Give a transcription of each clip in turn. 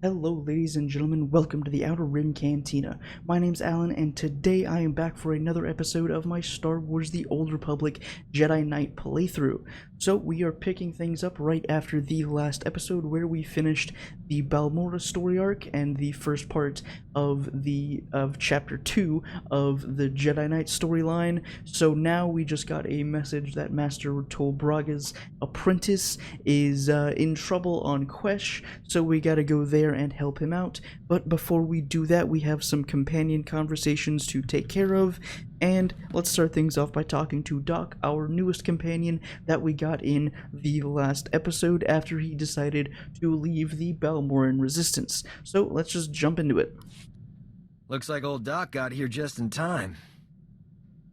Hello ladies and gentlemen, welcome to the Outer Rim Cantina. My name's Alan, and today I am back for another episode of my Star Wars The Old Republic Jedi Knight playthrough. So we are picking things up right after the last episode where we finished the Balmorra story arc and the first part of chapter 2 of the Jedi Knight storyline. So now we just got a message that Master Braga's apprentice is in trouble on Quesh, so we gotta go there and help him out. But before we do that, we have some companion conversations to take care of, and let's start things off by talking to Doc, our newest companion that we got in the last episode after he decided to leave the Balmorran Resistance. So let's just jump into it. Looks like old Doc got here just in time.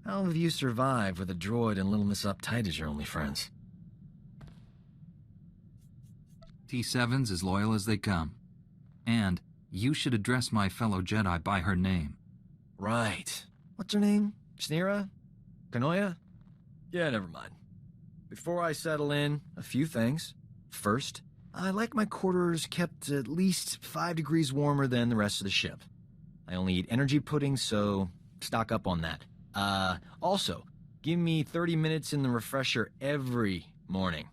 How have you survived with a droid and Little Miss Uptight as your only friends? T7's as loyal as they come. And you should address my fellow Jedi by her name. Right. What's her name? Sneera? Kanoya? Yeah, never mind. Before I settle in, a few things. First, I like my quarters kept at least 5 degrees warmer than the rest of the ship. I only eat energy pudding, so stock up on that. Also, give me 30 minutes in the refresher every morning.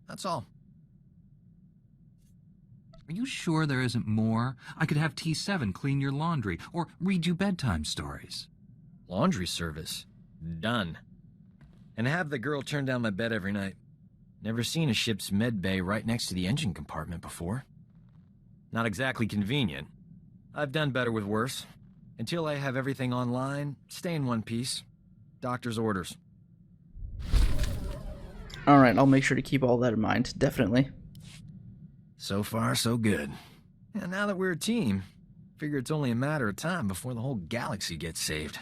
That's all. Are you sure there isn't more? I could have T7 clean your laundry, or read you bedtime stories. Laundry service. Done. And have the girl turn down my bed every night. Never seen a ship's med bay right next to the engine compartment before. Not exactly convenient. I've done better with worse. Until I have everything online, stay in one piece. Doctor's orders. Alright, I'll make sure to keep all that in mind, definitely. So far, so good. And now that we're a team, figure it's only a matter of time before the whole galaxy gets saved.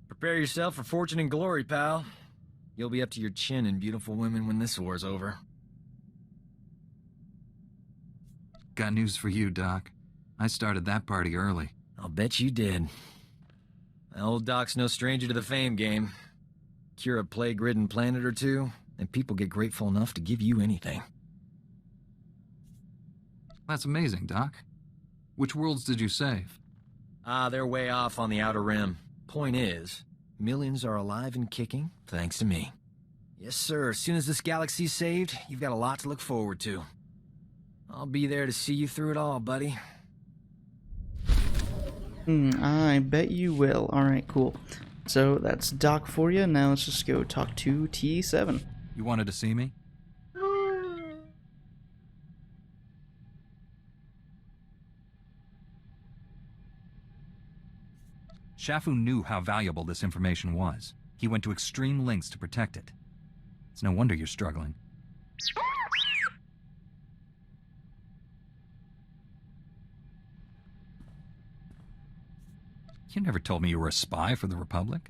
Prepare yourself for fortune and glory, pal. You'll be up to your chin in beautiful women when this war's over. Got news for you, Doc. I started that party early. I'll bet you did. Old Doc's no stranger to the fame game. Cure a plague-ridden planet or two, and people get grateful enough to give you anything. That's amazing, Doc. Which worlds did you save? They're way off on the Outer Rim. Point is, millions are alive and kicking, thanks to me. Yes, sir. As soon as this galaxy's saved, you've got a lot to look forward to. I'll be there to see you through it all, buddy. I bet you will. Alright, cool. So that's Doc for you. Now let's just go talk to T7. You wanted to see me? Shafu knew how valuable this information was. He went to extreme lengths to protect it. It's no wonder you're struggling. You never told me you were a spy for the Republic.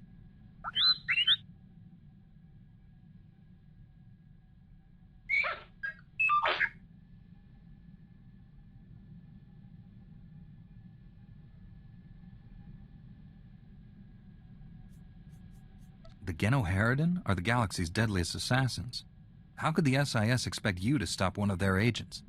The Geno Harridan are the galaxy's deadliest assassins. How could the SIS expect you to stop one of their agents?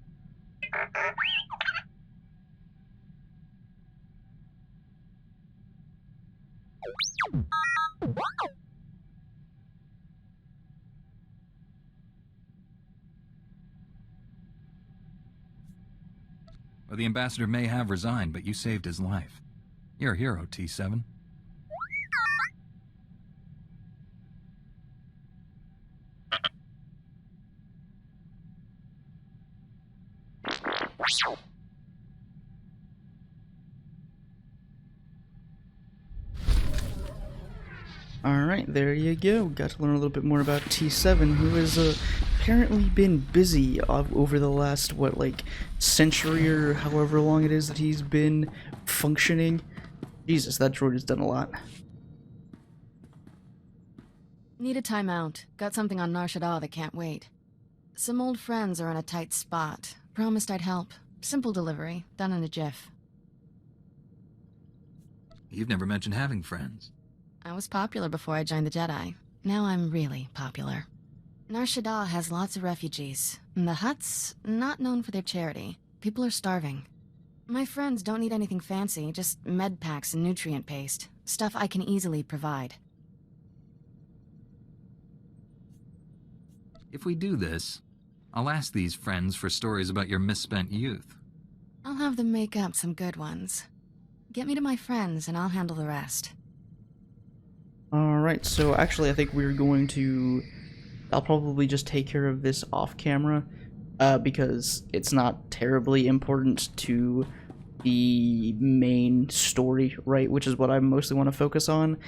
Well, the ambassador may have resigned, but you saved his life. You're a hero, T7. Alright, there you go. Got to learn a little bit more about T7, who has apparently been busy over the last, century or however long it is that he's been functioning. Jesus, that droid has done a lot. Need a timeout. Got something on Nar Shaddaa that can't wait. Some old friends are in a tight spot. Promised I'd help. Simple delivery, done in a jiff. You've never mentioned having friends. I was popular before I joined the Jedi. Now I'm really popular. Nar Shaddaa has lots of refugees. And the Hutts, not known for their charity. People are starving. My friends don't need anything fancy, just med packs and nutrient paste. Stuff I can easily provide. If we do this, I'll ask these friends for stories about your misspent youth. I'll have them make up some good ones. Get me to my friends and I'll handle the rest. Alright, so actually I think we're going to... I'll probably just take care of this off camera, because it's not terribly important to the main story, right, which is what I mostly want to focus on.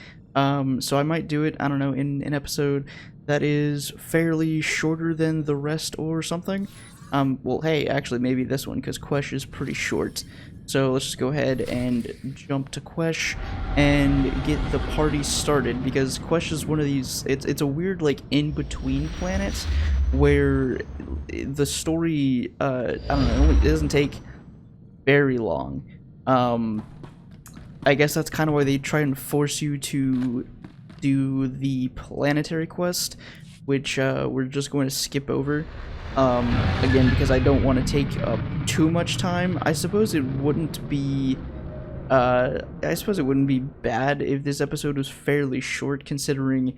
So I might do it, I don't know, in an episode that is fairly shorter than the rest or something. Well, hey, actually maybe this one, because Quesh is pretty short. So let's just go ahead and jump to Quesh and get the party started, because Quesh is one of these, it's a weird, like, in-between planet where the story, I don't know, it doesn't take very long. I guess that's kind of why they try and force you to do the planetary quest, which we're just going to skip over. Again, because I don't want to take up too much time. I suppose it wouldn't be bad if this episode was fairly short, considering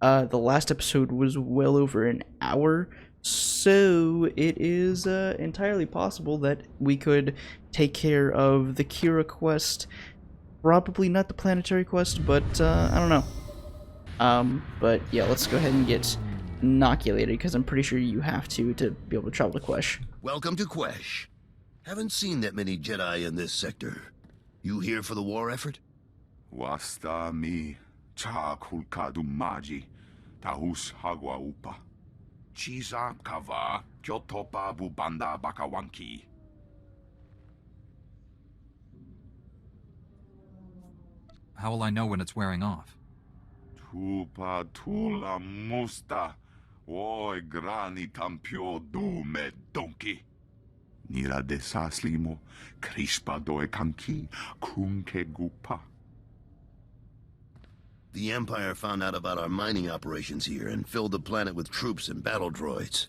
the last episode was well over an hour. So it is entirely possible that we could take care of the Kira quest. Probably not the planetary quest, but I don't know. But yeah, let's go ahead and get inoculated, because I'm pretty sure you have to be able to travel to Quesh. Welcome to Quesh. Haven't seen that many Jedi in this sector. You here for the war effort? Wasta mi cha kulkadu maji tahus hagwa upa. Chiza kava kyotopa bubanda bakawanki. How will I know when it's wearing off? Tupa tula musta. Oi grani tampio du me donkey. Nira de saslimo, crispa doe kanki, kunke gupa. The Empire found out about our mining operations here and filled the planet with troops and battle droids.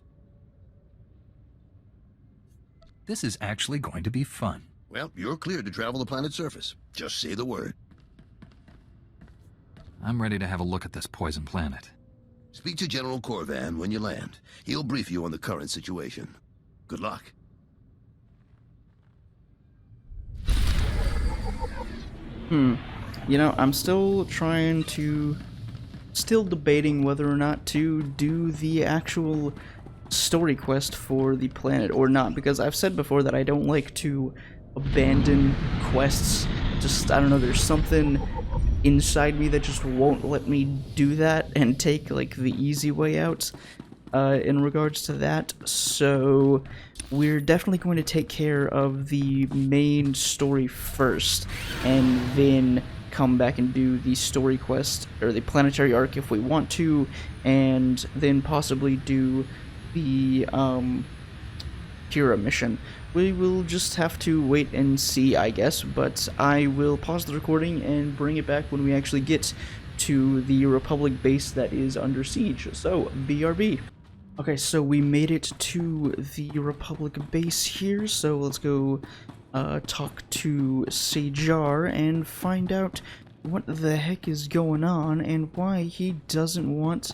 This is actually going to be fun. Well, you're cleared to travel the planet's surface. Just say the word. I'm ready to have a look at this poison planet. Speak to General Korvan when you land. He'll brief you on the current situation. Good luck. You know, I'm still debating whether or not to do the actual story quest for the planet or not, because I've said before that I don't like to abandon quests. Just, I don't know, there's something inside me that just won't let me do that and take, like, the easy way out in regards to that. So we're definitely going to take care of the main story first, and then come back and do the story quest, or the planetary arc if we want to, and then possibly do the Kira mission. We will just have to wait and see, I guess, but I will pause the recording and bring it back when we actually get to the Republic base that is under siege. So, BRB. Okay, so we made it to the Republic base here, so let's go talk to Sajar and find out what the heck is going on and why he doesn't want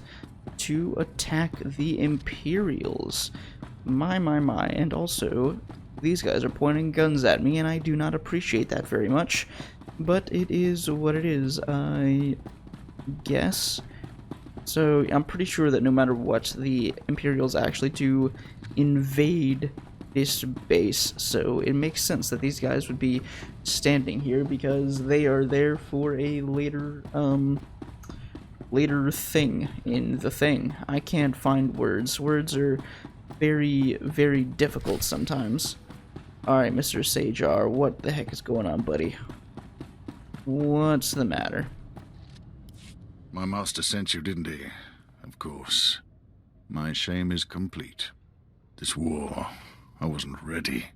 to attack the Imperials. My, and also, these guys are pointing guns at me, and I do not appreciate that very much, but it is what it is, I guess. So I'm pretty sure that no matter what, the Imperials actually do invade this base, so it makes sense that these guys would be standing here, because they are there for a later thing in the thing. I can't find words. Words are very, very difficult sometimes. Alright, Mr. Sajar, what the heck is going on, buddy? What's the matter? My master sent you, didn't he? Of course. My shame is complete. This war, I wasn't ready.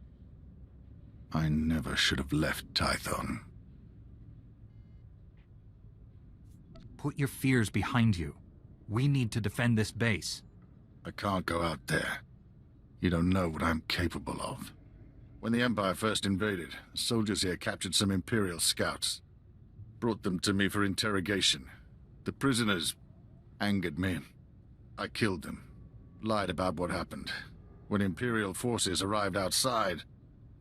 I never should have left Tython. Put your fears behind you. We need to defend this base. I can't go out there. You don't know what I'm capable of. When the Empire first invaded, the soldiers here captured some Imperial scouts. Brought them to me for interrogation. The prisoners angered me. I killed them. Lied about what happened. When Imperial forces arrived outside,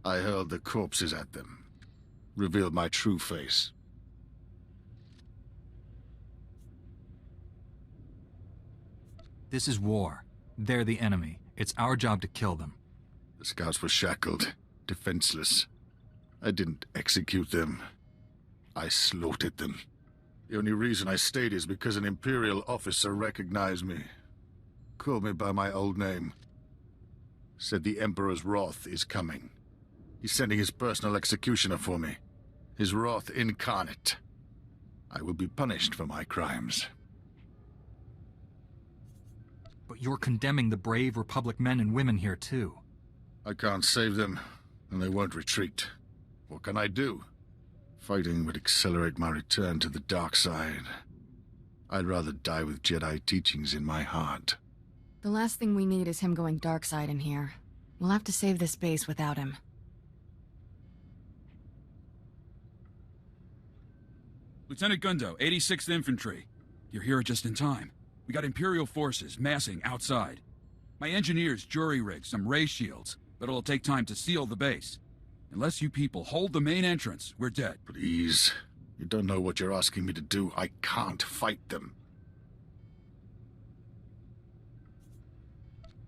I hurled the corpses at them. Revealed my true face. This is war. They're the enemy. It's our job to kill them. The scouts were shackled, defenseless. I didn't execute them. I slaughtered them. The only reason I stayed is because an Imperial officer recognized me. Called me by my old name. Said the Emperor's wrath is coming. He's sending his personal executioner for me. His wrath incarnate. I will be punished for my crimes. But you're condemning the brave Republic men and women here, too. I can't save them, and they won't retreat. What can I do? Fighting would accelerate my return to the dark side. I'd rather die with Jedi teachings in my heart. The last thing we need is him going dark side in here. We'll have to save this base without him. Lieutenant Gundo, 86th Infantry. You're here just in time. We got Imperial forces massing outside. My engineers jury-rigged some ray shields, but it'll take time to seal the base. Unless you people hold the main entrance, we're dead. Please. You don't know what you're asking me to do. I can't fight them.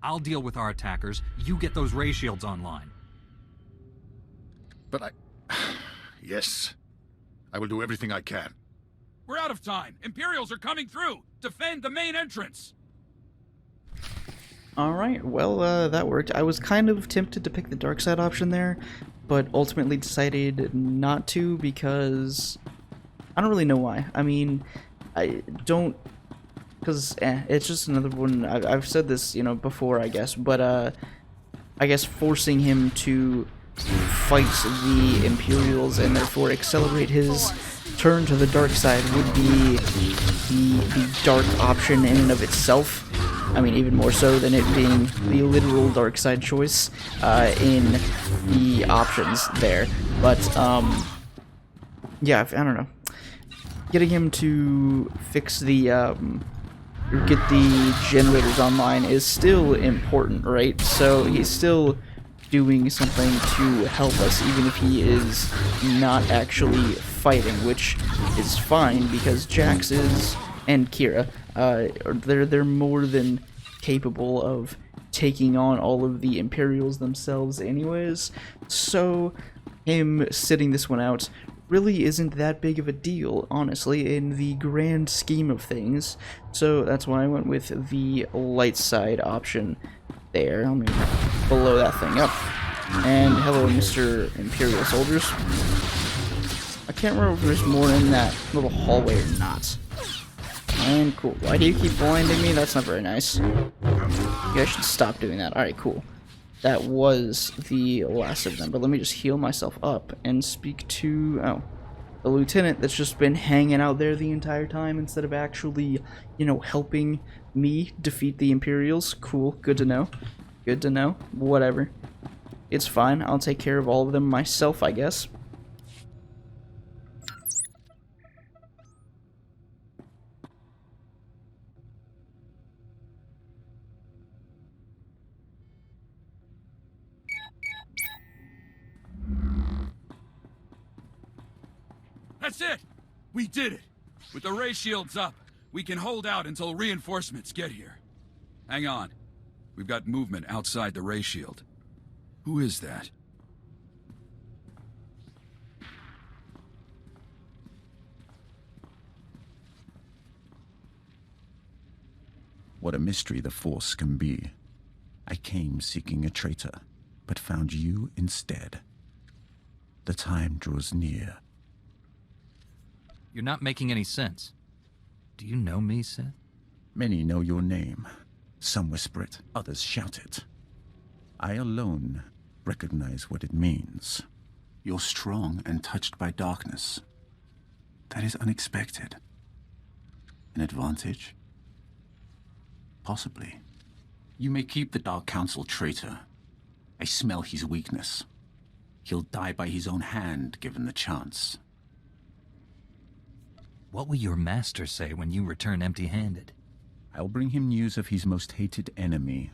I'll deal with our attackers. You get those ray shields online. But Yes. I will do everything I can. We're out of time. Imperials are coming through. Defend the main entrance. Alright, well, that worked. I was kind of tempted to pick the dark side option there, but ultimately decided not to because I don't really know why. I mean, I don't... Because, it's just another one... I've said this, you know, before, I guess, but, I guess forcing him to fight the Imperials and therefore accelerate his turn to the dark side would be the dark option in and of itself. I mean, even more so than it being the literal dark side choice in the options there. But, yeah, I don't know. Getting him to fix the, get the generators online is still important, right? So he's still doing something to help us, even if he is not actually fighting, which is fine, because Jax is, and Kira, they're more than capable of taking on all of the Imperials themselves anyways, so him sitting this one out really isn't that big of a deal, honestly, in the grand scheme of things, so that's why I went with the light side option there. Let me blow that thing up. And hello, Mr. Imperial soldiers. I can't remember if there's more in that little hallway or not. And cool. Why do you keep blinding me? That's not very nice. You guys should stop doing that. Alright, cool. That was the last of them, but let me just heal myself up and speak to, the lieutenant that's just been hanging out there the entire time instead of actually, you know, helping me defeat the Imperials. Cool, good to know. Good to know. Whatever. It's fine, I'll take care of all of them myself, I guess. That's it! We did it! With the ray shields up, we can hold out until reinforcements get here. Hang on. We've got movement outside the ray shield. Who is that? What a mystery the Force can be. I came seeking a traitor, but found you instead. The time draws near. You're not making any sense. Do you know me, Sith? Many know your name. Some whisper it, others shout it. I alone recognize what it means. You're strong and touched by darkness. That is unexpected. An advantage? Possibly. You may keep the Dark Council traitor. I smell his weakness. He'll die by his own hand, given the chance. What will your master say when you return empty-handed? I'll bring him news of his most hated enemy.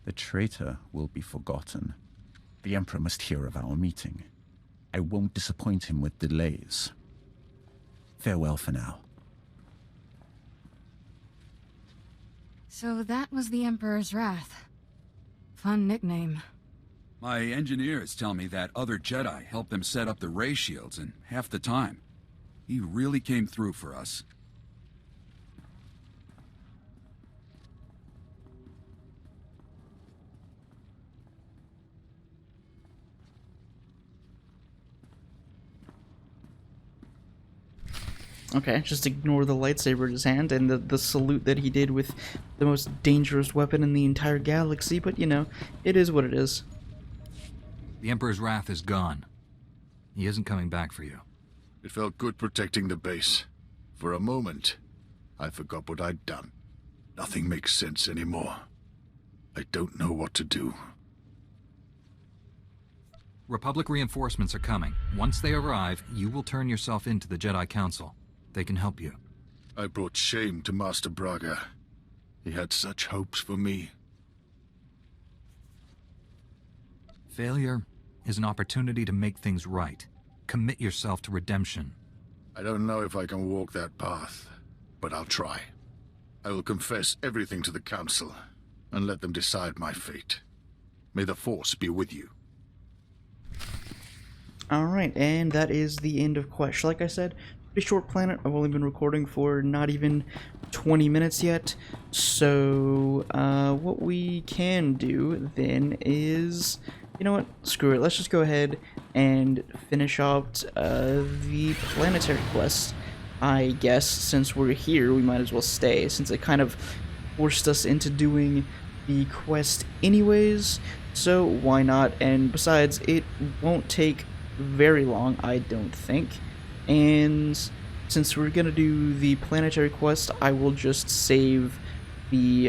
The traitor will be forgotten. The Emperor must hear of our meeting. I won't disappoint him with delays. Farewell for now. So that was the Emperor's Wrath. Fun nickname. My engineers tell me that other Jedi helped them set up the ray shields in half the time. He really came through for us. Okay, just ignore the lightsaber in his hand and the salute that he did with the most dangerous weapon in the entire galaxy, but you know, it is what it is. The Emperor's Wrath is gone. He isn't coming back for you. It felt good protecting the base. For a moment, I forgot what I'd done. Nothing makes sense anymore. I don't know what to do. Republic reinforcements are coming. Once they arrive, you will turn yourself into the Jedi Council. They can help you. I brought shame to Master Braga. He had such hopes for me. Failure is an opportunity to make things right. Commit yourself to redemption. I don't know if I can walk that path, but I'll try. I will confess everything to the Council, and let them decide my fate. May the Force be with you. Alright, and that is the end of Quesh. Like I said, pretty short planet. I've only been recording for not even 20 minutes yet. So, what we can do then is, you know what, screw it. Let's just go ahead and finish out the planetary quest. I guess since we're here, we might as well stay, since it kind of forced us into doing the quest anyways. So, why not? And besides, it won't take very long, I don't think. And since we're gonna do the planetary quest, I will just save the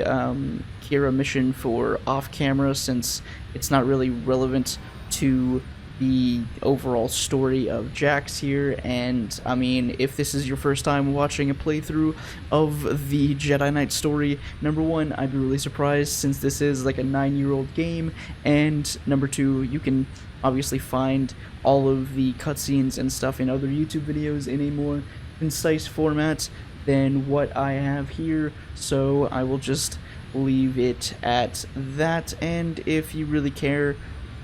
Kira mission for off-camera, since it's not really relevant to the overall story of Jax here. And I mean, if this is your first time watching a playthrough of the Jedi Knight story, number one, I'd be really surprised, since this is like a 9-year-old game, and number two, you can obviously find all of the cutscenes and stuff in other YouTube videos in a more concise format than what I have here, so I will just leave it at that. And if you really care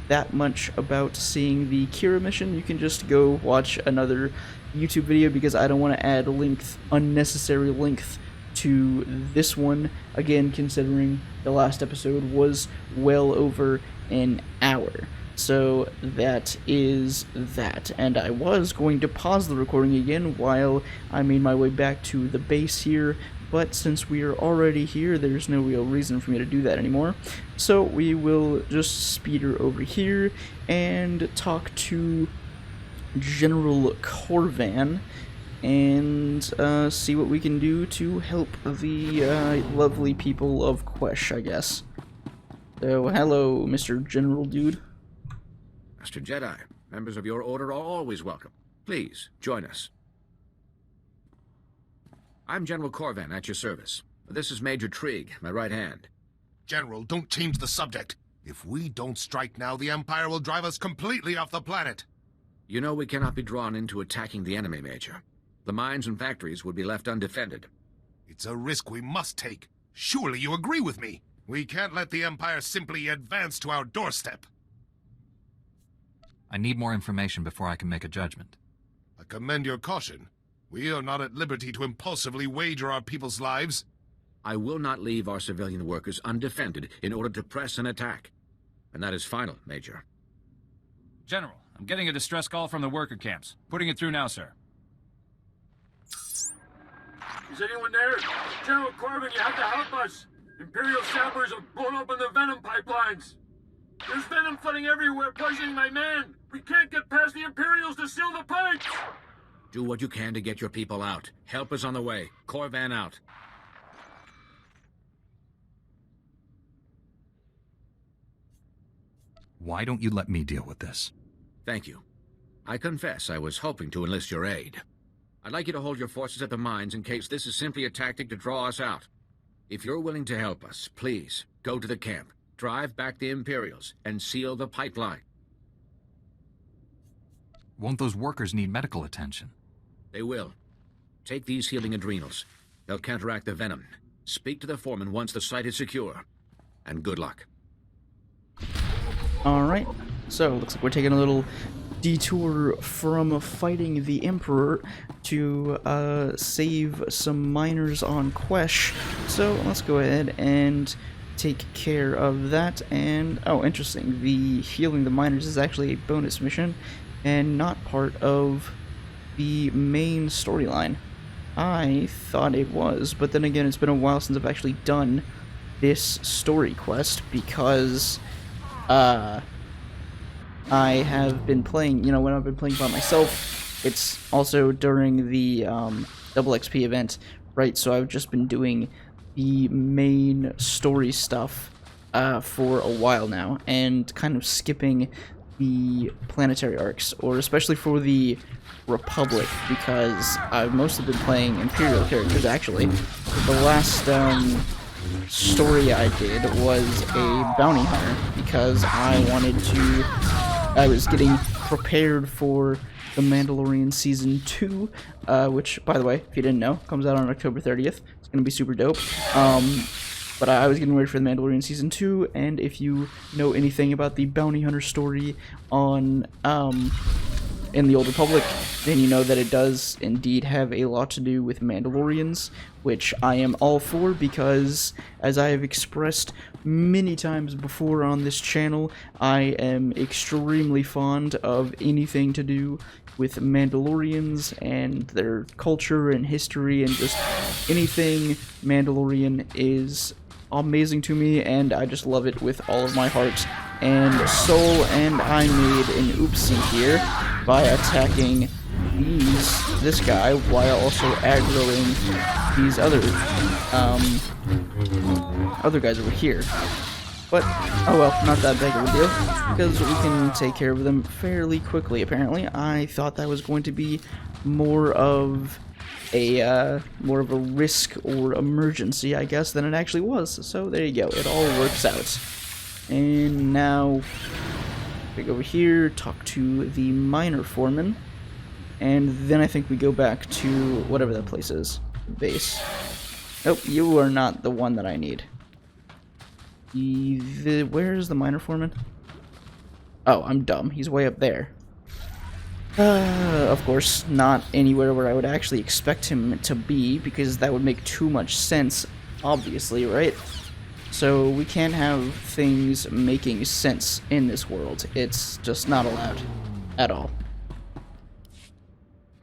that much about seeing the Kira mission, you can just go watch another YouTube video, because I don't want to add unnecessary length to this one, again considering the last episode was well over an hour. So that is that, and I was going to pause the recording again while I made my way back to the base here, but since we are already here, there's no real reason for me to do that anymore. So we will just speeder over here and talk to General Korvan and see what we can do to help the lovely people of Quesh, I guess. So hello, Mr. General Dude. Master Jedi, members of your order are always welcome. Please, join us. I'm General Korvan, at your service. This is Major Trig, my right hand. General, don't change the subject. If we don't strike now, the Empire will drive us completely off the planet. You know we cannot be drawn into attacking the enemy, Major. The mines and factories would be left undefended. It's a risk we must take. Surely you agree with me. We can't let the Empire simply advance to our doorstep. I need more information before I can make a judgment. I commend your caution. We are not at liberty to impulsively wager our people's lives. I will not leave our civilian workers undefended in order to press an attack. And that is final, Major. General, I'm getting a distress call from the worker camps. Putting it through now, sir. Is anyone there? General Korvan, you have to help us. Imperial sappers have blown open the venom pipelines. There's venom flooding everywhere, poisoning my men. We can't get past the Imperials to seal the pipes. Do what you can to get your people out. Help is on the way. Korvan out. Why don't you let me deal with this? Thank you. I confess I was hoping to enlist your aid. I'd like you to hold your forces at the mines in case this is simply a tactic to draw us out. If you're willing to help us, please, go to the camp, drive back the Imperials, and seal the pipeline. Won't those workers need medical attention? They will. Take these healing adrenals. They'll counteract the venom. Speak to the foreman once the site is secure. And good luck. Alright, so looks like we're taking a little detour from fighting the Emperor to save some miners on Quesh. So let's go ahead and take care of that. And oh, interesting, the healing the miners is actually a bonus mission and not part of the main storyline. I thought it was, but then again, it's been a while since I've actually done this story quest because I have been playing, you know, when I've been playing by myself, it's also during the double XP event, right? So I've just been doing the main story stuff for a while now, and kind of skipping the planetary arcs, or especially for the Republic, because I've mostly been playing Imperial characters, actually. The last story I did was a bounty hunter, because I was getting prepared for The Mandalorian Season 2, which, by the way, if you didn't know, comes out on October 30th. It's going to be super dope. But I was getting ready for The Mandalorian Season 2, and if you know anything about the bounty hunter story on, in the Old Republic, then you know that it does indeed have a lot to do with Mandalorians, which I am all for because, as I have expressed many times before on this channel, I am extremely fond of anything to do with Mandalorians and their culture and history, and just anything Mandalorian is amazing to me, and I just love it with all of my heart and soul. And I made an oopsie here by attacking this guy while also aggroing these other guys over here. But, oh well, not that big of a deal, because we can take care of them fairly quickly, apparently. I thought that was going to be more of a risk or emergency, I guess, than it actually was. So there you go, it all works out. And now, we go over here, talk to the miner foreman, and then I think we go back to whatever that place is, base. Nope, you are not the one that I need. Where is the miner foreman? Oh, I'm dumb. He's way up there. Of course, not anywhere where I would actually expect him to be, because that would make too much sense, obviously, right? So we can't have things making sense in this world. It's just not allowed. At all.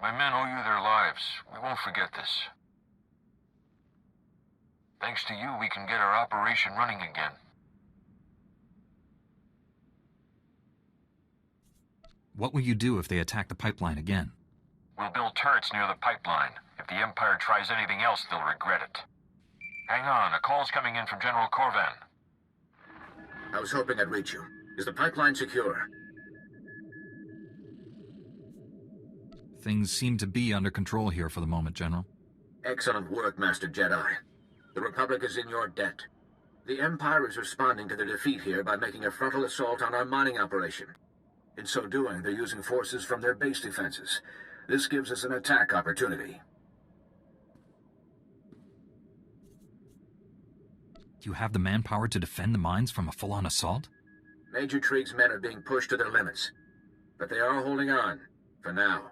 My men owe you their lives. We won't forget this. Thanks to you, we can get our operation running again. What will you do if they attack the pipeline again? We'll build turrets near the pipeline. If the Empire tries anything else, they'll regret it. Hang on, a call's coming in from General Korvan. I was hoping I'd reach you. Is the pipeline secure? Things seem to be under control here for the moment, General. Excellent work, Master Jedi. The Republic is in your debt. The Empire is responding to their defeat here by making a frontal assault on our mining operation. In so doing, they're using forces from their base defenses. This gives us an attack opportunity. Do you have the manpower to defend the mines from a full-on assault? Major Trig's men are being pushed to their limits. But they are holding on, for now.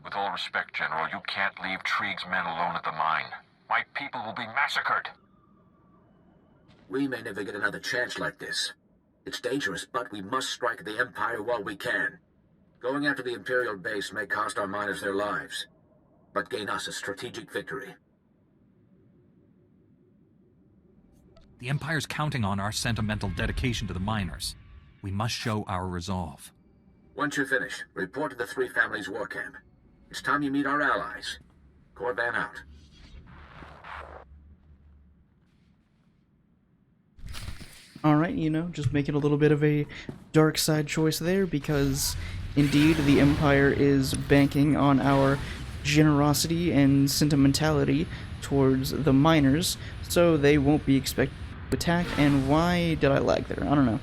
With all respect, General, you can't leave Trig's men alone at the mine. My people will be massacred. We may never get another chance like this. It's dangerous, but we must strike the Empire while we can. Going after the Imperial base may cost our miners their lives, but gain us a strategic victory. The Empire's counting on our sentimental dedication to the miners. We must show our resolve. Once you're finished, report to the Three Families War Camp. It's time you meet our allies. Korvan out. Alright, you know, just making a little bit of a dark side choice there, because Indeed, the Empire is banking on our generosity and sentimentality towards the miners, so they won't be expected to attack. And why did I lag there? I don't know.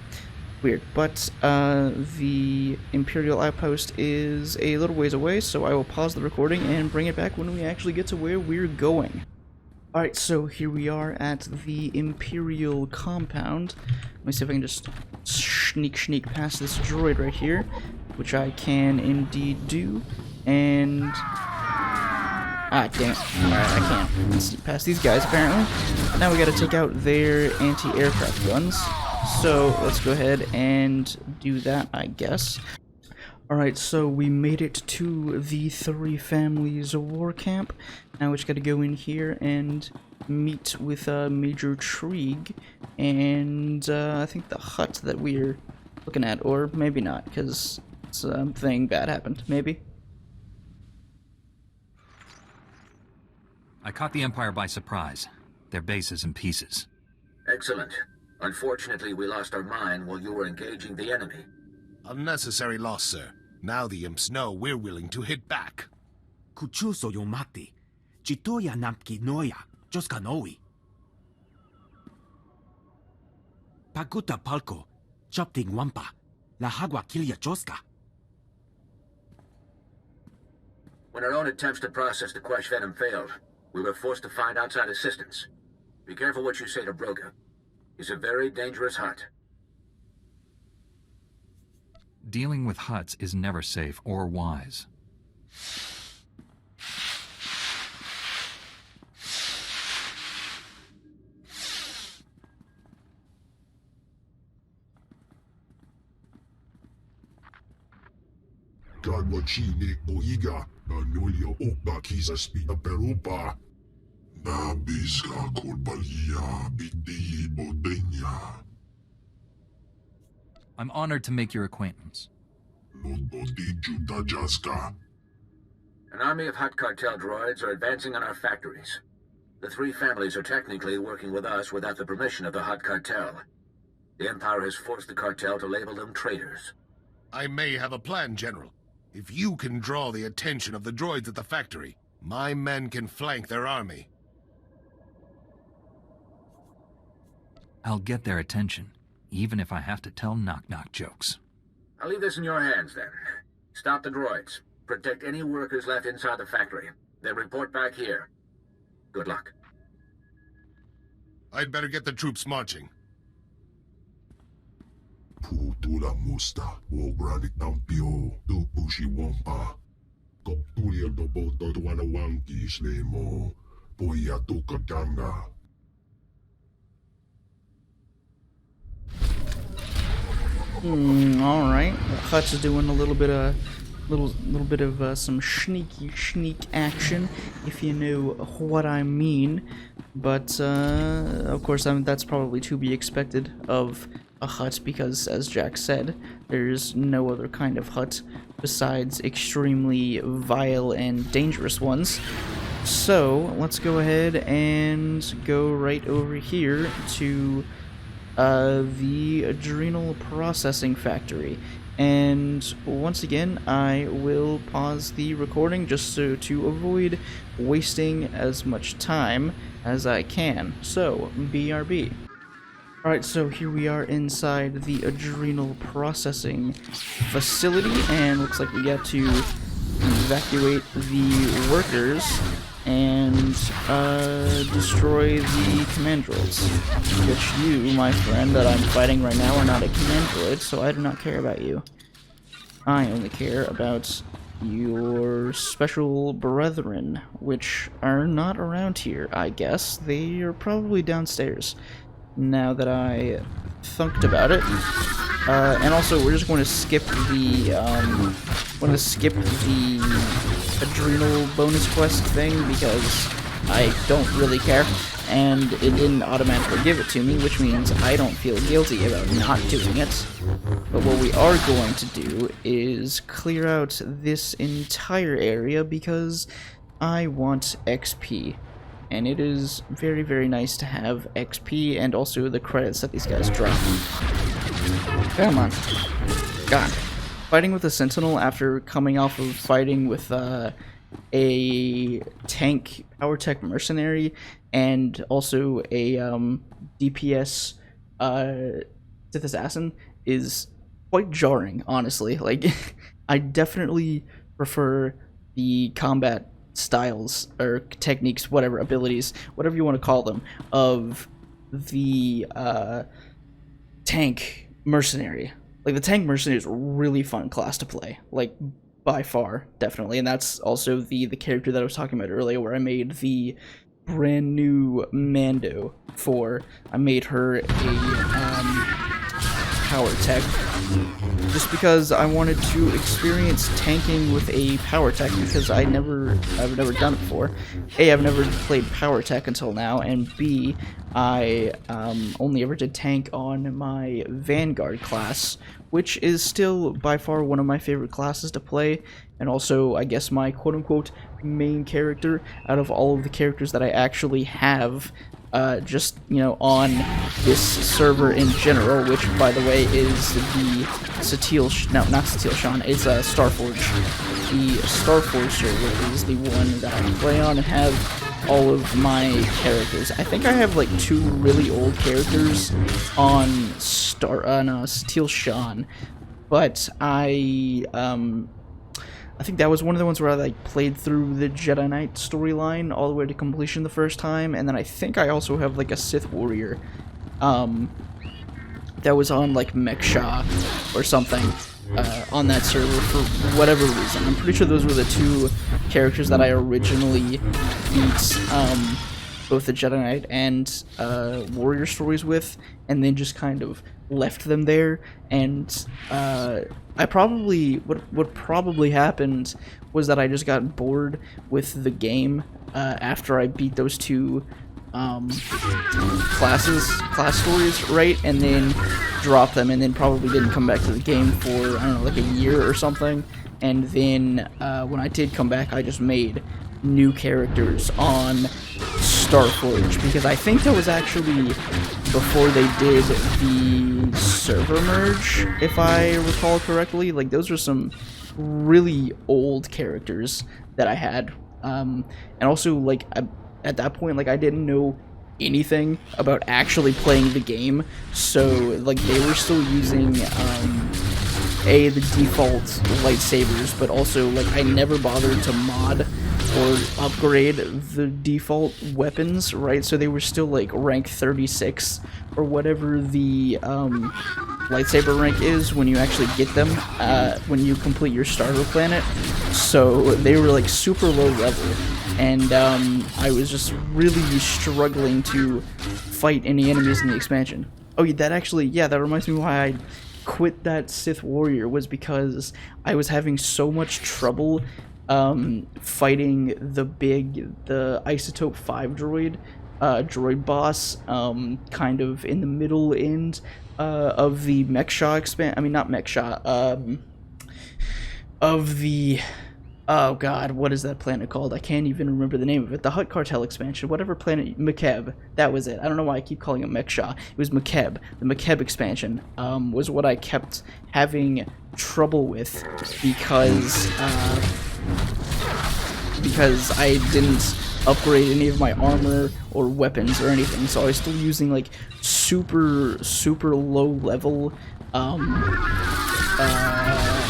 Weird. But the Imperial outpost is a little ways away, so I will pause the recording and bring it back when we actually get to where we're going. Alright, so here we are at the Imperial Compound. Let me see if I can just sneak past this droid right here, which I can indeed do. And... ah, damn it. Alright, I can't sneak past these guys, apparently. Now we gotta take out their anti-aircraft guns. So, let's go ahead and do that, I guess. Alright, so we made it to the Three Families War Camp. Now we just gotta go in here and meet with Major Trieg and I think the hut that we're looking at, or maybe not, because something bad happened, maybe. I caught the Empire by surprise. Their base is in pieces. Excellent. Unfortunately, we lost our mine while you were engaging the enemy. Unnecessary loss, sir. Now the imps know we're willing to hit back. Kuchuso yomati. Chitoya nampki noya. Joska noi. Paguta palko. Chopting wampa. La hagua kilya joska. When our own attempts to process the Quesh venom failed, we were forced to find outside assistance. Be careful what you say to Braga. He's a very dangerous hut. Dealing with huts is never safe or wise. Kadwachine oiga na nulio okba kisa spina perupa. Na biska kolbalia bidi bodenya. I'm honored to make your acquaintance. An army of Hutt cartel droids are advancing on our factories. The Three Families are technically working with us without the permission of the Hutt cartel. The Empire has forced the cartel to label them traitors. I may have a plan, General. If you can draw the attention of the droids at the factory, my men can flank their army. I'll get their attention, even if I have to tell knock-knock jokes. I'll leave this in your hands, then. Stop the droids. Protect any workers left inside the factory. Then report back here. Good luck. I'd better get the troops marching. Putula musta, wobranik tampio, tupushi wampa. Koptulia do boto tuana wanki slemo, poya tukaganga. Alright. Hut's doing a little bit of some sneak action, if you know what I mean. But of course, that's probably to be expected of a hut, because as Jack said, there's no other kind of hut besides extremely vile and dangerous ones. So let's go ahead and go right over here to the Adrenal processing factory. And once again, I will pause the recording just so to avoid wasting as much time as I can. So, BRB. Alright, so here we are inside the Adrenal processing facility, and looks like we got to evacuate the workers and destroy the command droids. Which you, my friend, that I'm fighting right now, are not a command droid, so I do not care about you. I only care about your special brethren, which are not around here, I guess. They are probably downstairs, now that I thunked about it. And also, we're just going to skip the, Adrenal bonus quest thing, because I don't really care, and it didn't automatically give it to me, which means I don't feel guilty about not doing it. But what we are going to do is clear out this entire area, because I want XP. And it is very, very nice to have XP, and also the credits that these guys drop. Come on. God. fighting with a Sentinel after coming off of fighting with a tank power tech mercenary and also a DPS Sith assassin is quite jarring, honestly. Like, I definitely prefer the combat styles or techniques, whatever, abilities, whatever you want to call them, of the tank mercenary. Like, the tank mercenary is a really fun class to play, like, by far, definitely. And that's also the character that I was talking about earlier, where I made the brand new Mando for. I made her a power tech, just because I wanted to experience tanking with a power tech, because I've never done it before. A, I've never played power tech until now, and B, I only ever did tank on my Vanguard class, which is still by far one of my favorite classes to play, and also, I guess, my quote-unquote main character out of all of the characters that I actually have, just, you know, on this server in general, which, by the way, is the no, not Satil Shan, it's Starforge. The Starforge server is the one that I play on and have all of my characters. I think I have like 2 really old characters on Satil Shan, but I think that was one of the ones where I like played through the Jedi Knight storyline all the way to completion the first time, and then I think I also have like a Sith Warrior that was on like Mechsha or something on that server for whatever reason. I'm pretty sure those were the 2 characters that I originally beat both the Jedi Knight and Warrior stories with, and then just kind of left them there. And I probably what probably happened was that I just got bored with the game after I beat those 2 class stories, right, and then dropped them, and then probably didn't come back to the game for, I don't know, like a year or something. And then when I did come back, I just made new characters on Starforge, because I think that was actually before they did the server merge, if I recall correctly. Like, those were some really old characters that I had, and also, like, at that point, like, I didn't know anything about actually playing the game, so, like, they were still using the default lightsabers, but also, like, I never bothered to mod or upgrade the default weapons, right? So they were still like rank 36 or whatever the lightsaber rank is when you actually get them when you complete your starter planet. So they were like super low level, and I was just really struggling to fight any enemies in the expansion. Oh, that actually, yeah, that reminds me why I quit that Sith Warrior, was because I was having so much trouble fighting the Isotope 5 droid boss, kind of in the middle end of the Mechsha of the, oh god, what is that planet called? I can't even remember the name of it. The Hutt Cartel expansion, whatever planet, Mekeb, that was it. I don't know why I keep calling it Mechsha. It was Mekeb. The Mekeb expansion was what I kept having trouble with, because I didn't upgrade any of my armor or weapons or anything, so I was still using like super low level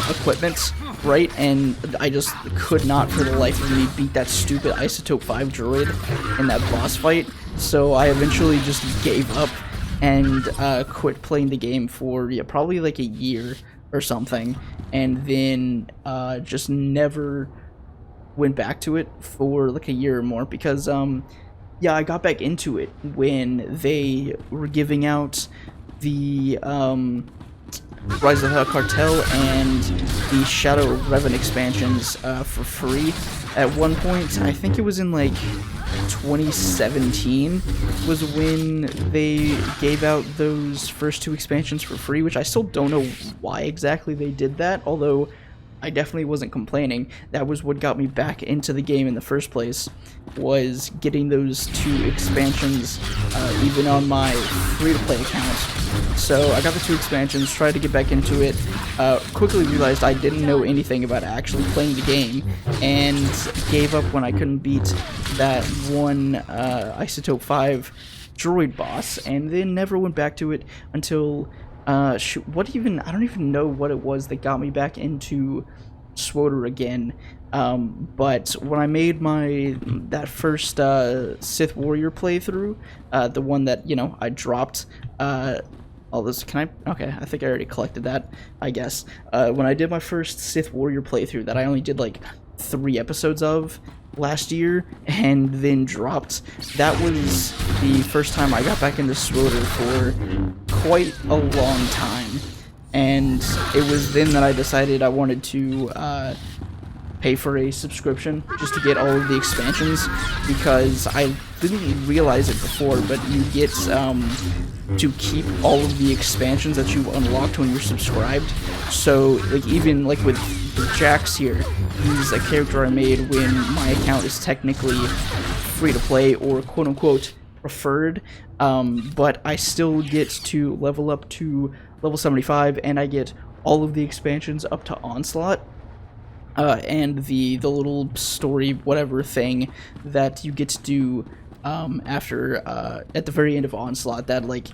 equipment, right? And I just could not for the life of me beat that stupid Isotope 5 droid in that boss fight, so I eventually just gave up and quit playing the game for, yeah, probably like a year or something, and then just never went back to it for like a year or more, because yeah, I got back into it when they were giving out the Rise of the Cartel and the Shadow of Revan expansions for free at one point. I think it was in like 2017 was when they gave out those first 2 expansions for free, which I still don't know why exactly they did that, although I definitely wasn't complaining. That was what got me back into the game in the first place, was getting those 2 expansions, even on my free-to-play account. So I got the 2 expansions, tried to get back into it, quickly realized I didn't know anything about actually playing the game, and gave up when I couldn't beat that one Isotope 5 droid boss, and then never went back to it until I don't even know what it was that got me back into SWTOR again. But when I made that first Sith Warrior playthrough, the one that, you know, I dropped all this, okay, I think I already collected that, I guess. When I did my first Sith Warrior playthrough that I only did like 3 episodes of last year and then dropped, that was the first time I got back into SWTOR for quite a long time, and it was then that I decided I wanted to pay for a subscription just to get all of the expansions, because I didn't realize it before, but you get to keep all of the expansions that you unlocked when you're subscribed. So like, even like with Jax here, he's a character I made when my account is technically free to play or quote-unquote preferred, but I still get to level up to level 75, and I get all of the expansions up to Onslaught, and the little story whatever thing that you get to do after at the very end of Onslaught, that like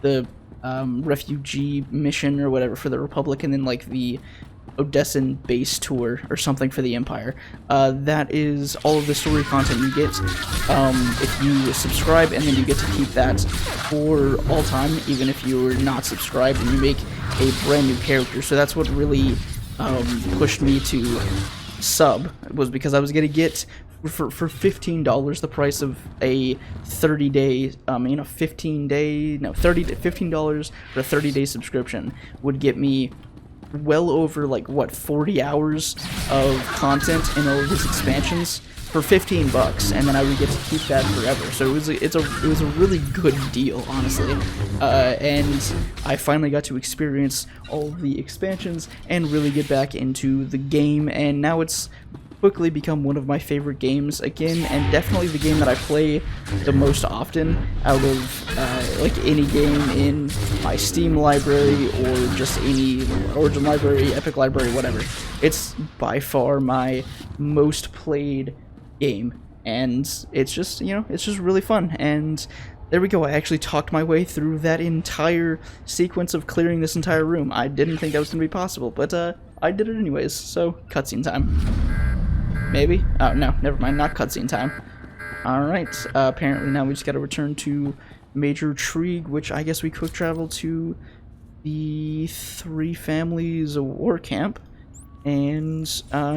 the refugee mission or whatever for the Republic, and then like the Odessan base tour or something for the Empire. That is all of the story content you get if you subscribe, and then you get to keep that for all time, even if you're not subscribed and you make a brand new character. So that's what really pushed me to sub, was because I was gonna get for $15 the price of a 30-day, $15 for a 30-day subscription would get me well over, like, what, 40 hours of content in all of these expansions for $15, and then I would get to keep that forever. So it was a really good deal, honestly. And I finally got to experience all of the expansions and really get back into the game, and now it's quickly become one of my favorite games again, and definitely the game that I play the most often out of like any game in my Steam library or just any Origin library, Epic library, whatever. It's by far my most played game, and it's just, you know, it's just really fun. And there we go, I actually talked my way through that entire sequence of clearing this entire room. I didn't think that was going to be possible, but I did it anyways, so cutscene time. Maybe? Oh, no, never mind, not cutscene time. Alright, apparently now we just gotta return to Major Trigue, which I guess we quick travel to the Three Families War Camp and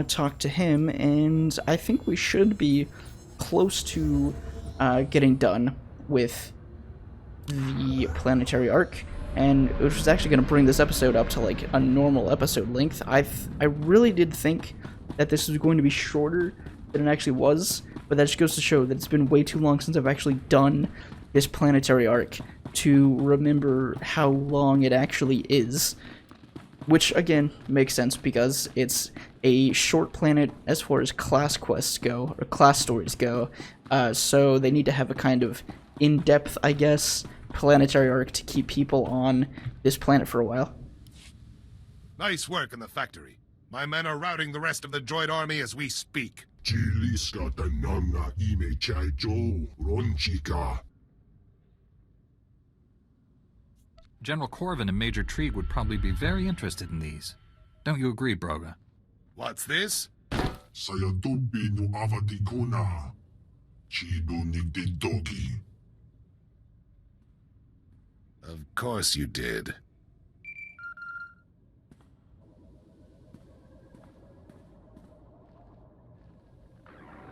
talk to him, and I think we should be close to getting done with the planetary arc, and which is actually going to bring this episode up to like a normal episode length. I really did think that this was going to be shorter than it actually was, but that just goes to show that it's been way too long since I've actually done this planetary arc to remember how long it actually is. Which, again, makes sense because it's a short planet as far as class quests go, or class stories go, so they need to have a kind of in-depth, I guess, planetary arc to keep people on this planet for a while. Nice work in the factory. My men are routing the rest of the droid army as we speak. General Korvan and Major Trigue would probably be very interested in these. Don't you agree, Braga? What's this? Of course you did.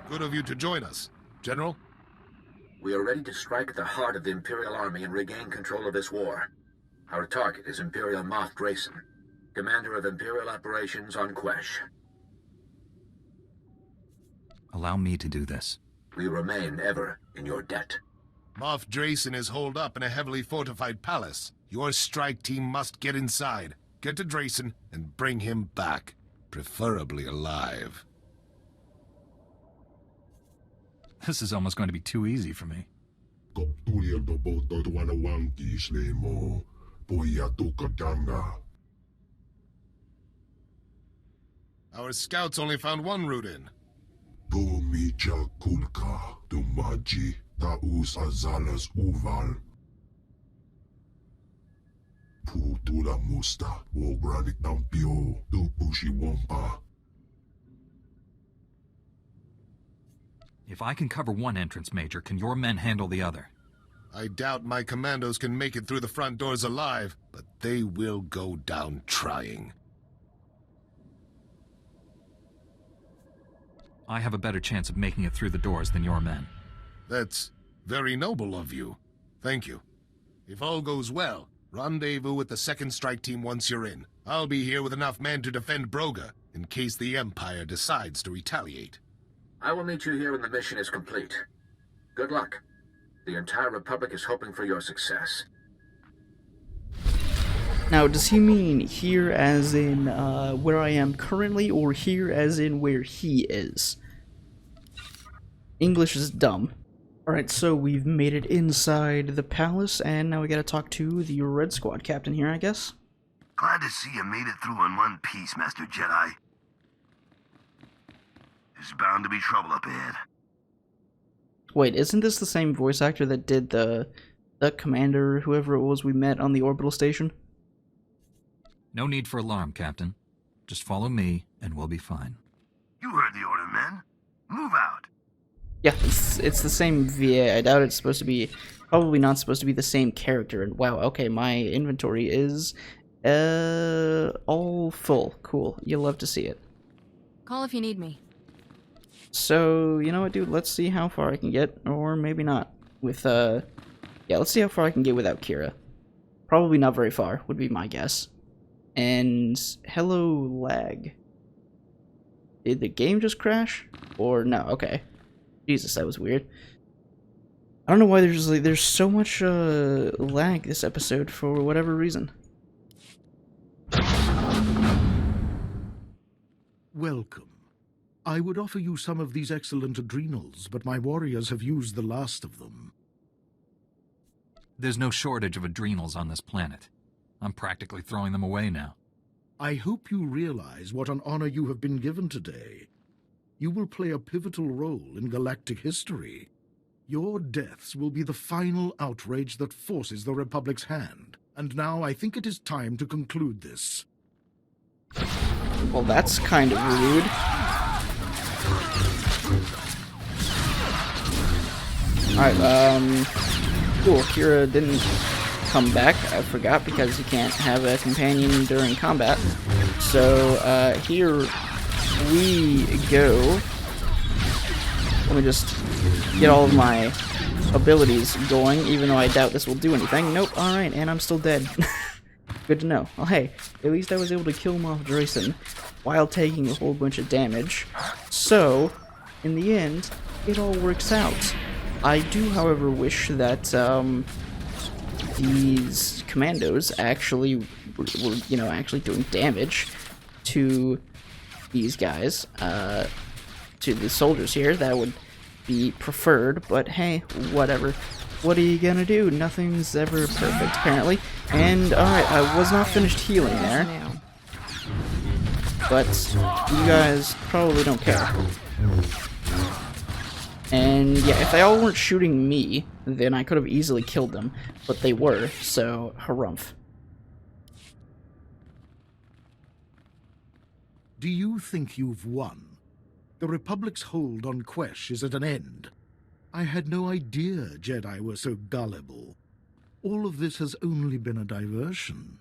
Good of you to join us. General? We are ready to strike at the heart of the Imperial Army and regain control of this war. Our target is Imperial Moff Drayson, commander of Imperial operations on Quesh. Allow me to do this. We remain ever in your debt. Moff Drayson is holed up in a heavily fortified palace. Your strike team must get inside, get to Drayson, and bring him back. preferably alive. This is almost going to be too easy for me. Our scouts only found one route in. Domija kulka, domaji, taus azalas uval. Putula musta, wogranik tampio, do pushi wampa. If I can cover one entrance, Major, can your men handle the other? I doubt my commandos can make it through the front doors alive, but they will go down trying. I have a better chance of making it through the doors than your men. That's very noble of you. Thank you. If all goes well, rendezvous with the 2nd Strike Team once you're in. I'll be here with enough men to defend Braga, in case the Empire decides to retaliate. I will meet you here when the mission is complete. Good luck. The entire Republic is hoping for your success. Now, does he mean here as in where I am currently, or here as in where he is? English is dumb. Alright, so we've made it inside the palace, and now we gotta talk to the Red Squad captain here, I guess. Glad to see you made it through in one piece, Master Jedi. There's bound to be trouble up ahead. Wait, isn't this the same voice actor that did the commander, whoever it was we met on the orbital station? No need for alarm, Captain. Just follow me, and we'll be fine. You heard the order, men. Move out. Yeah, it's the same VA. I doubt it's supposed to be... Probably not supposed to be the same character. And wow, okay, my inventory is... all full. Cool. You'll love to see it. Call if you need me. So, you know what, dude? Let's see how far I can get, or maybe not. With, yeah, let's see how far I can get without Kira. Probably not very far, would be my guess. And, hello, lag. Did the game just crash? Or, no, okay. Jesus, that was weird. I don't know why there's so much, lag this episode, for whatever reason. Welcome. I would offer you some of these excellent adrenals, but my warriors have used the last of them. There's no shortage of adrenals on this planet. I'm practically throwing them away now. I hope you realize what an honor you have been given today. You will play a pivotal role in galactic history. Your deaths will be the final outrage that forces the Republic's hand. And now I think it is time to conclude this. Well, that's kind of rude. Alright, cool, Kira didn't come back, I forgot, because you can't have a companion during combat. So, here we go. Let me just get all of my abilities going, even though I doubt this will do anything. Nope, alright, and I'm still dead. Good to know. Well, hey, at least I was able to kill Moff Drayson while taking a whole bunch of damage. So, in the end, it all works out. I do, however, wish that these commandos actually were, you know, actually doing damage to these guys, to the soldiers here. That would be preferred, but hey, whatever. What are you gonna do? Nothing's ever perfect, apparently. And, alright, I was not finished healing there. But you guys probably don't care. And yeah, if they all weren't shooting me, then I could have easily killed them. But they were, so harumph. Do you think you've won? The Republic's hold on Quesh is at an end. I had no idea Jedi were so gullible. All of this has only been a diversion.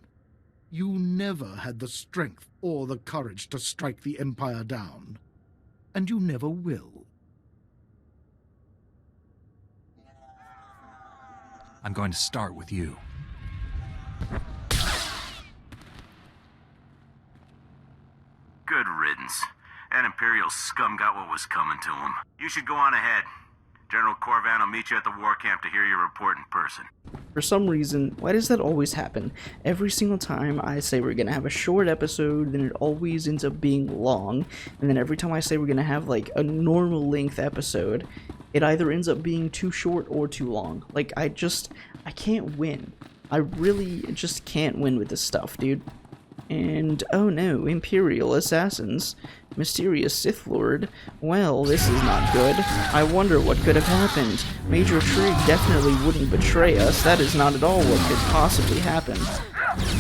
You never had the strength or the courage to strike the Empire down. And you never will. I'm going to start with you. Good riddance. That Imperial scum got what was coming to him. You should go on ahead. General Korvan will meet you at the war camp to hear your report in person. For some reason, why does that always happen? Every single time I say we're gonna have a short episode, then it always ends up being long, and then every time I say we're gonna have like a normal length episode, it either ends up being too short or too long. Like, I can't win. I really just can't win with this stuff, dude. And, oh no, Imperial Assassins. Mysterious Sith Lord. Well, this is not good. I wonder what could have happened. Major Trig definitely wouldn't betray us. That is not at all what could possibly happen.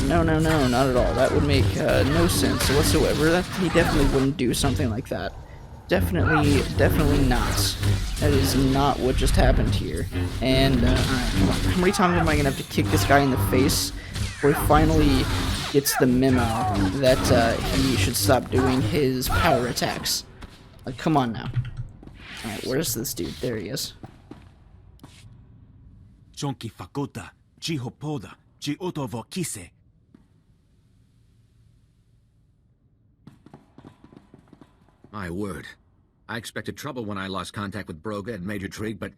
No, no, no, not at all. That would make no sense whatsoever. He definitely wouldn't do something like that. Definitely not. That is not what just happened here. And, how many times am I gonna have to kick this guy in the face before he finally gets the memo that he should stop doing his power attacks? Like, come on now. Alright, where's this dude? There he is. Chonki fakota, chihopoda, chiotovo kise. My word. I expected trouble when I lost contact with Braga and Major Trig, but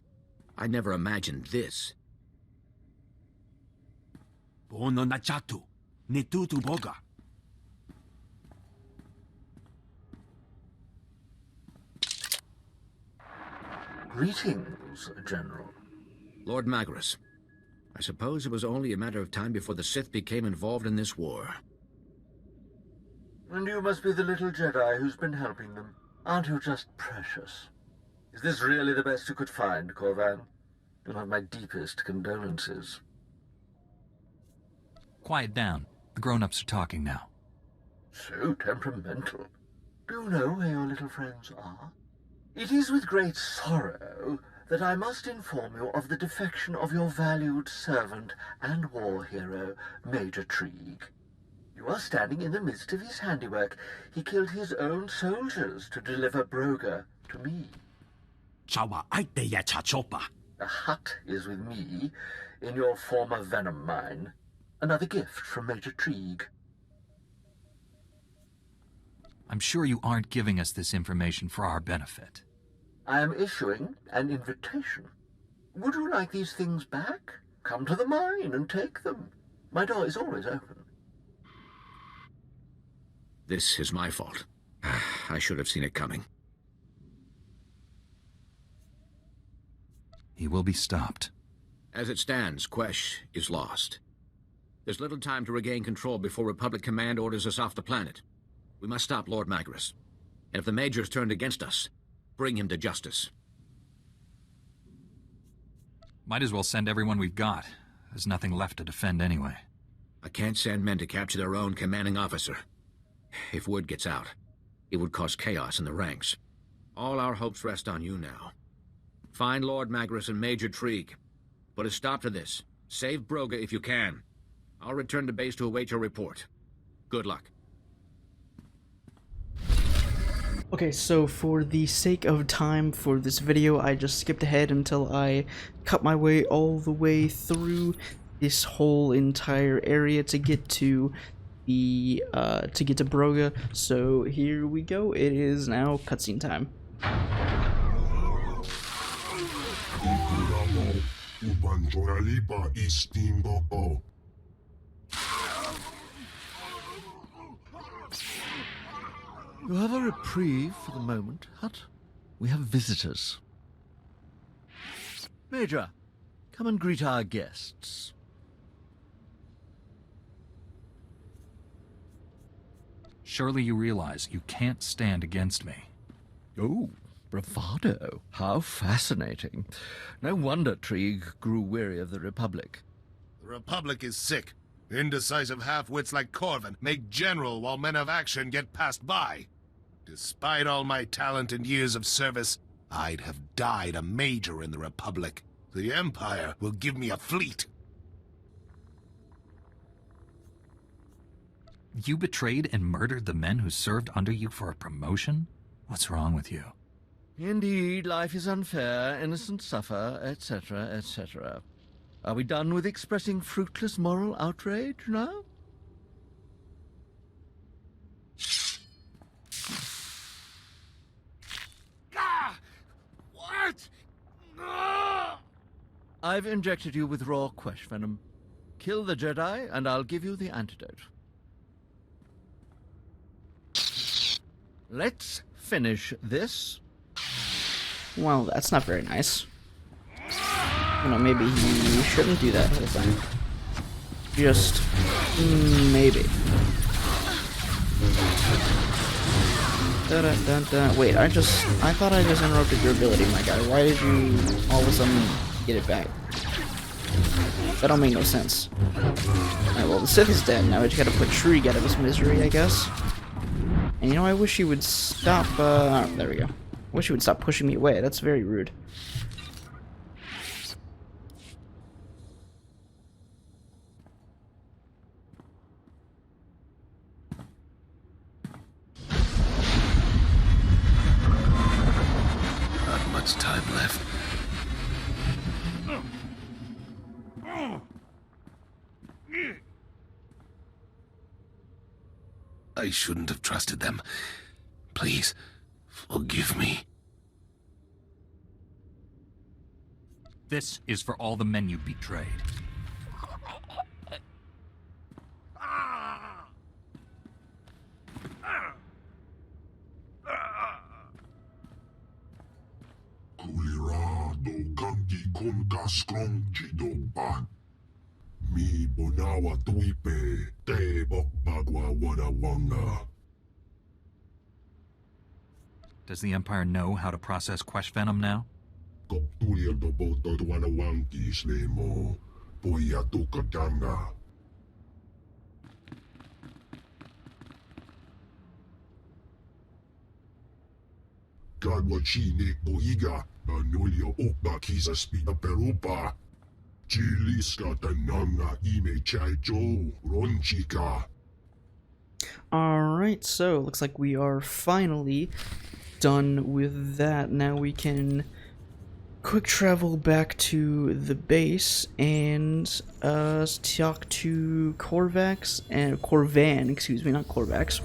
I never imagined this. Bono nachatu, nitutu boga. Greetings, General. Lord Magrus. I suppose it was only a matter of time before the Sith became involved in this war. And you must be the little Jedi who's been helping them. Aren't you just precious? Is this really the best you could find, Korvan? You'll have my deepest condolences. Quiet down. The grown-ups are talking now. So temperamental. Do you know where your little friends are? It is with great sorrow that I must inform you of the defection of your valued servant and war hero, Major Trig. You are standing in the midst of his handiwork. He killed his own soldiers to deliver Braga to me. Chawa aite ya chachopa. The hut is with me in your former venom mine. Another gift from Major Trig. I'm sure you aren't giving us this information for our benefit. I am issuing an invitation. Would you like these things back? Come to the mine and take them. My door is always open. This is my fault. I should have seen it coming. He will be stopped. As it stands, Quesh is lost. There's little time to regain control before Republic Command orders us off the planet. We must stop Lord Magrus. And if the Major's turned against us, bring him to justice. Might as well send everyone we've got. There's nothing left to defend anyway. I can't send men to capture their own commanding officer. If word gets out, it would cause chaos in the ranks. All our hopes rest on you now. Find Lord Magrus and Major Trig. Put a stop to this. Save Braga if you can. I'll return to base to await your report. Good luck. Okay, so for the sake of time for this video, I just skipped ahead until I cut my way all the way through this whole entire area to get to the Braga. So here we go. It is now cutscene time. You have a reprieve for the moment, Hut. We have visitors. Major, come and greet our guests. Surely you realize you can't stand against me. Oh, bravado. How fascinating. No wonder Trig grew weary of the Republic. The Republic is sick. Indecisive half-wits like Korvan make general while men of action get passed by. Despite all my talent and years of service, I'd have died a major in the Republic. The Empire will give me a fleet. You betrayed and murdered the men who served under you for a promotion? What's wrong with you? Indeed, life is unfair, innocents suffer, etc., etc. Are we done with expressing fruitless moral outrage now? What? I've injected you with raw Quesh venom. Kill the Jedi, and I'll give you the antidote. Let's finish this. Well, that's not very nice. You know, maybe he shouldn't do that whole thing. Just maybe. Wait, I thought I just interrupted your ability, my guy. Why did you all of a sudden get it back? That don't make no sense. Alright, well, the Sith is dead. Now we just gotta put Shriek out of his misery, I guess. And you know, I wish he would stop, oh, there we go. I wish he would stop pushing me away. That's very rude. Not much time left. I shouldn't have trusted them. Please, forgive me. This is for all the men you betrayed. Kulirado kanki konka skrong chidoban. Mi bonawa tuipe te bokbagwa wadawanga. Does the Empire know how to process Quesh venom now? Koptuliel do boto wanawanki slemo. Poya tukadanga. Gadwa chine poiga. Anulio okba kisa spita perupa. Chiliska tananga ime chaicho ronchika. Alright, so looks like we are finally done with that. Now we can quick travel back to the base and talk to Korvan, excuse me, not Korvax.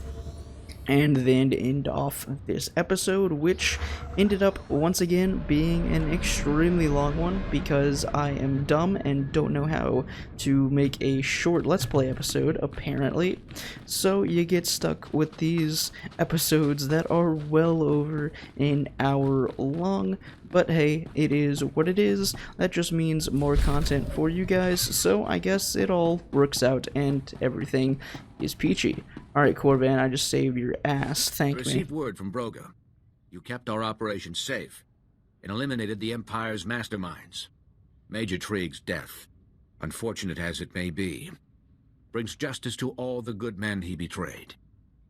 And then end off this episode, which ended up once again being an extremely long one because I am dumb and don't know how to make a short Let's Play episode, apparently. So you get stuck with these episodes that are well over an hour long. But hey, it is what it is. That just means more content for you guys, so I guess it all works out and everything is peachy. Alright, Korvan, I just saved your ass. Thank me. Received word from Braga. You kept our operation safe and eliminated the Empire's masterminds. Major Trieg's death, unfortunate as it may be, brings justice to all the good men he betrayed.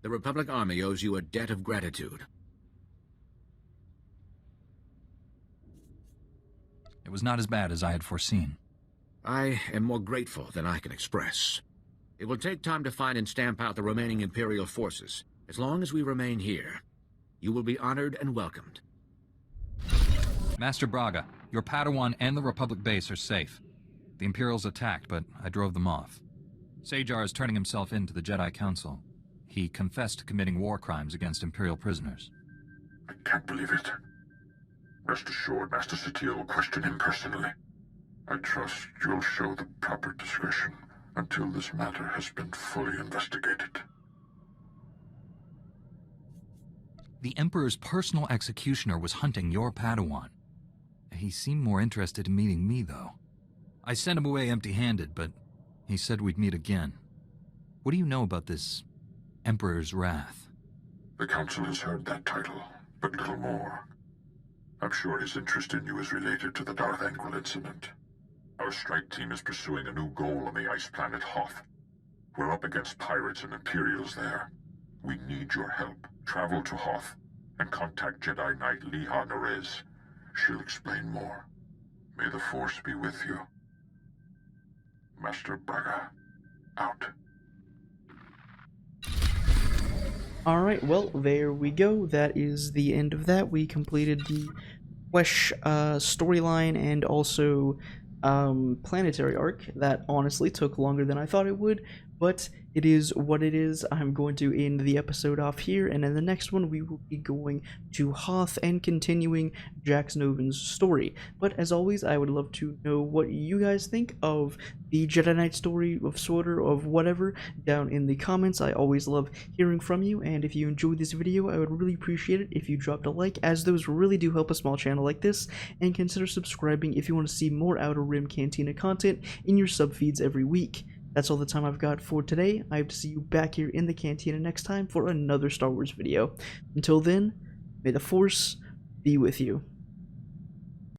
The Republic Army owes you a debt of gratitude. It was not as bad as I had foreseen. I am more grateful than I can express. It will take time to find and stamp out the remaining Imperial forces. As long as we remain here, you will be honored and welcomed. Master Braga, your Padawan and the Republic base are safe. The Imperials attacked, but I drove them off. Sajar is turning himself in to the Jedi Council. He confessed to committing war crimes against Imperial prisoners. I can't believe it. Rest assured, Master Satele will question him personally. I trust you'll show the proper discretion until this matter has been fully investigated. The Emperor's personal executioner was hunting your Padawan. He seemed more interested in meeting me, though. I sent him away empty-handed, but he said we'd meet again. What do you know about this Emperor's Wrath? The Council has heard that title, but little more. I'm sure his interest in you is related to the Darth Angel incident. Our strike team is pursuing a new goal on the ice planet Hoth. We're up against pirates and Imperials there. We need your help. Travel to Hoth and contact Jedi Knight Liha Nerez. She'll explain more. May the Force be with you. Master Braga, out. Alright, well, there we go. That is the end of that. We completed the Quesh storyline and also planetary arc. That honestly took longer than I thought it would, But it is what it is. I'm going to end the episode off here, and in the next one we will be going to Hoth and continuing Jax Noven's story. But as always, I would love to know what you guys think of the Jedi Knight story of SWTOR, of whatever, down in the comments. I always love hearing from you, and if you enjoyed this video, I would really appreciate it if you dropped a like, as those really do help a small channel like this, and consider subscribing if you want to see more Outer Rim Cantina content in your sub feeds every week. That's all the time I've got for today. I hope to see you back here in the Cantina next time for another Star Wars video. Until then, may the Force be with you.